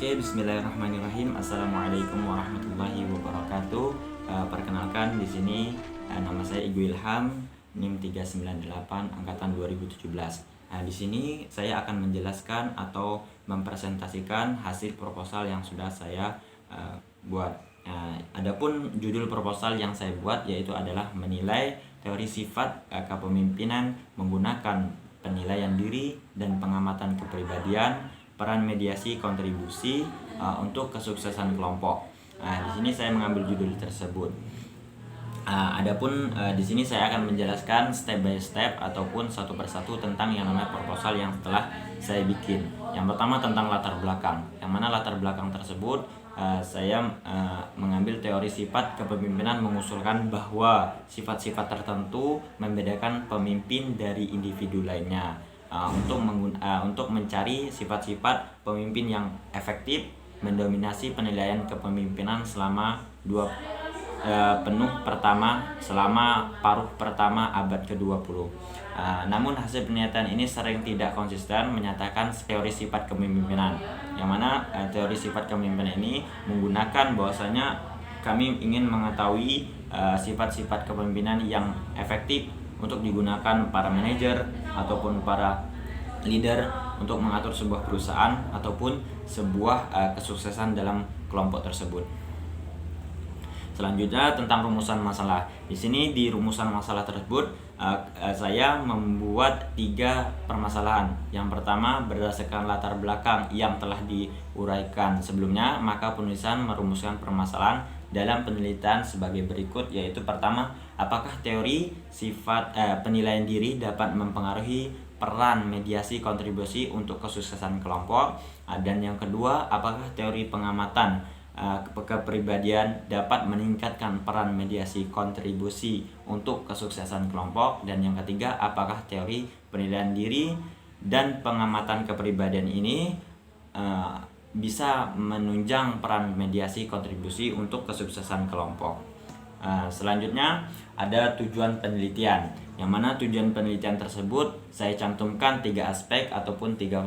Oke, bismillahirrahmanirrahim. Assalamualaikum warahmatullahi wabarakatuh. Perkenalkan di sini nama saya Igu Ilham, NIM 398 angkatan 2017. Di sini saya akan menjelaskan atau mempresentasikan hasil proposal yang sudah saya buat. Adapun judul proposal yang saya buat yaitu adalah menilai teori sifat kepemimpinan menggunakan penilaian diri dan pengamatan kepribadian, peran mediasi kontribusi untuk kesuksesan kelompok. Di sini saya mengambil judul tersebut. Adapun di sini saya akan menjelaskan step by step ataupun satu persatu tentang yang namanya proposal yang telah saya bikin. Yang pertama tentang latar belakang. Yang mana latar belakang tersebut saya mengambil teori sifat kepemimpinan mengusulkan bahwa sifat-sifat tertentu membedakan pemimpin dari individu lainnya. Untuk mencari sifat-sifat pemimpin yang efektif mendominasi penilaian kepemimpinan selama paruh pertama abad ke-20. Namun hasil penelitian ini sering tidak konsisten menyatakan teori sifat kepemimpinan, yang mana teori sifat kepemimpinan ini menggunakan bahwasanya kami ingin mengetahui sifat-sifat kepemimpinan yang efektif untuk digunakan para manajer ataupun para leader untuk mengatur sebuah perusahaan ataupun sebuah kesuksesan dalam kelompok tersebut. Selanjutnya tentang rumusan masalah. Di sini di rumusan masalah tersebut saya membuat 3 permasalahan. Yang pertama, berdasarkan latar belakang yang telah diuraikan sebelumnya, maka penulisan merumuskan permasalahan dalam penelitian sebagai berikut, yaitu pertama, apakah teori sifat penilaian diri dapat mempengaruhi peran mediasi kontribusi untuk kesuksesan kelompok, dan yang kedua, apakah teori pengamatan kepribadian dapat meningkatkan peran mediasi kontribusi untuk kesuksesan kelompok, dan yang ketiga, apakah teori penilaian diri dan pengamatan kepribadian ini bisa menunjang peran mediasi kontribusi untuk kesuksesan kelompok. Selanjutnya ada tujuan penelitian, yang mana tujuan penelitian tersebut saya cantumkan 3 aspek ataupun 3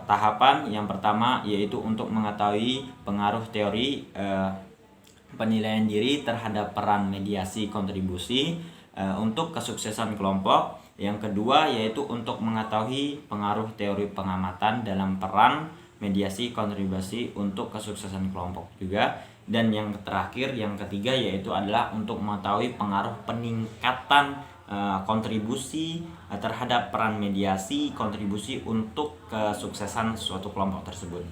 tahapan. Yang pertama yaitu untuk mengetahui pengaruh teori penilaian diri terhadap peran mediasi kontribusi untuk kesuksesan kelompok. Yang kedua yaitu untuk mengetahui pengaruh teori pengamatan dalam peran mediasi kontribusi untuk kesuksesan kelompok juga. Dan yang terakhir, yang ketiga, yaitu adalah untuk mengetahui pengaruh peningkatan kontribusi terhadap peran mediasi kontribusi untuk kesuksesan suatu kelompok tersebut.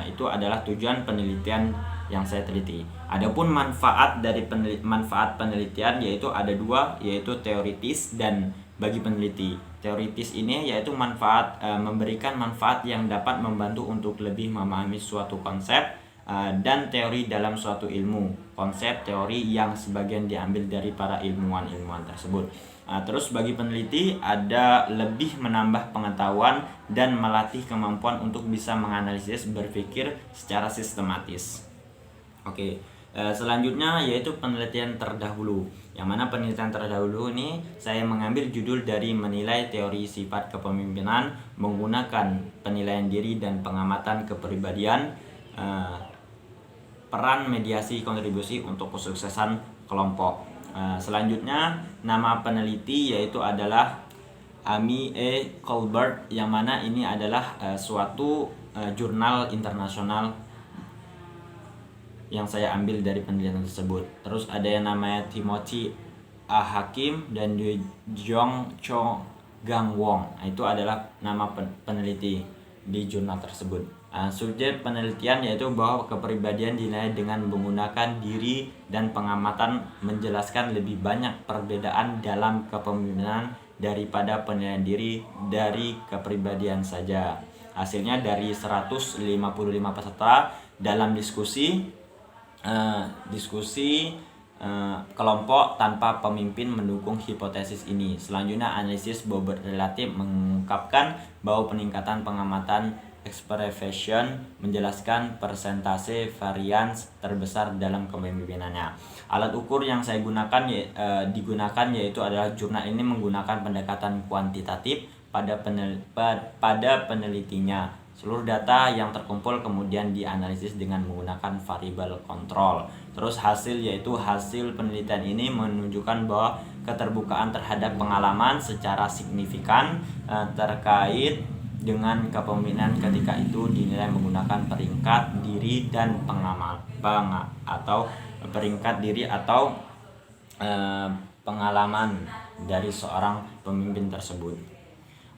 Itu adalah tujuan penelitian yang saya teliti. Adapun manfaat dari manfaat penelitian yaitu ada 2, yaitu teoritis dan bagi peneliti. Teoritis ini yaitu memberikan manfaat yang dapat membantu untuk lebih memahami suatu konsep dan teori dalam suatu ilmu. Konsep teori yang sebagian diambil dari para ilmuwan tersebut. Terus bagi peneliti ada lebih menambah pengetahuan dan melatih kemampuan untuk bisa menganalisis berpikir secara sistematis. Selanjutnya yaitu penelitian terdahulu, yang mana penelitian terdahulu ini saya mengambil judul dari menilai teori sifat kepemimpinan menggunakan penilaian diri dan pengamatan kepribadian, peran mediasi kontribusi untuk kesuksesan kelompok. Selanjutnya nama peneliti yaitu adalah Amy E. Colbert, yang mana ini adalah suatu jurnal internasional yang saya ambil dari penelitian tersebut. Terus ada yang namanya Timothy A. Hakim dan Jong Cho Gang Wong. Itu adalah nama peneliti di jurnal tersebut. Subjek penelitian yaitu bahwa kepribadian dinilai dengan menggunakan diri dan pengamatan menjelaskan lebih banyak perbedaan dalam kepemimpinan daripada penilaian diri dari kepribadian saja. Hasilnya dari 155 peserta dalam diskusi kelompok tanpa pemimpin mendukung hipotesis ini. Selanjutnya analisis bobot relatif mengungkapkan bahwa peningkatan pengamatan expression menjelaskan persentase varians terbesar dalam kepemimpinannya. Alat ukur yang saya digunakan yaitu adalah jurnal ini menggunakan pendekatan kuantitatif pada penelitinya. Seluruh data yang terkumpul kemudian dianalisis dengan menggunakan variabel kontrol. Terus yaitu hasil penelitian ini menunjukkan bahwa keterbukaan terhadap pengalaman secara signifikan terkait dengan kepemimpinan ketika itu dinilai menggunakan peringkat diri dan pengalaman dari seorang pemimpin tersebut.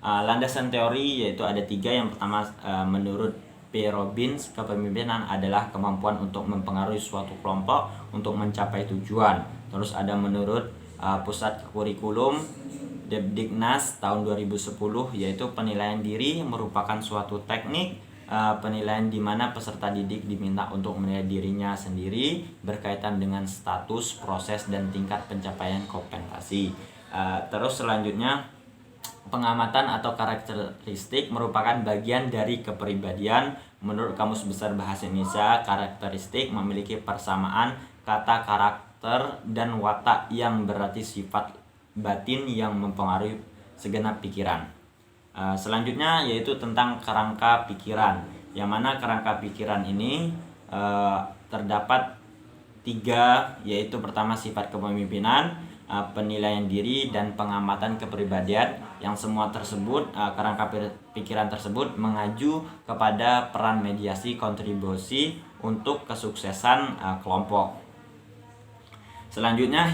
Landasan teori yaitu ada 3. Yang pertama, menurut P. Robbins, kepemimpinan adalah kemampuan untuk mempengaruhi suatu kelompok untuk mencapai tujuan. Terus ada menurut Pusat Kurikulum Debdiknas tahun 2010, yaitu penilaian diri merupakan suatu teknik penilaian di mana peserta didik diminta untuk menilai dirinya sendiri berkaitan dengan status, proses, dan tingkat pencapaian kompetensi. Terus selanjutnya, pengamatan atau karakteristik merupakan bagian dari kepribadian. Menurut Kamus Besar Bahasa Indonesia, karakteristik memiliki persamaan kata karakter dan watak yang berarti sifat batin yang mempengaruhi segenap pikiran. Selanjutnya yaitu tentang kerangka pikiran, yang mana kerangka pikiran ini terdapat 3, yaitu pertama sifat kepemimpinan, penilaian diri, dan pengamatan kepribadian, yang semua tersebut kerangka pikiran tersebut mengacu kepada peran mediasi kontribusi untuk kesuksesan kelompok. Selanjutnya,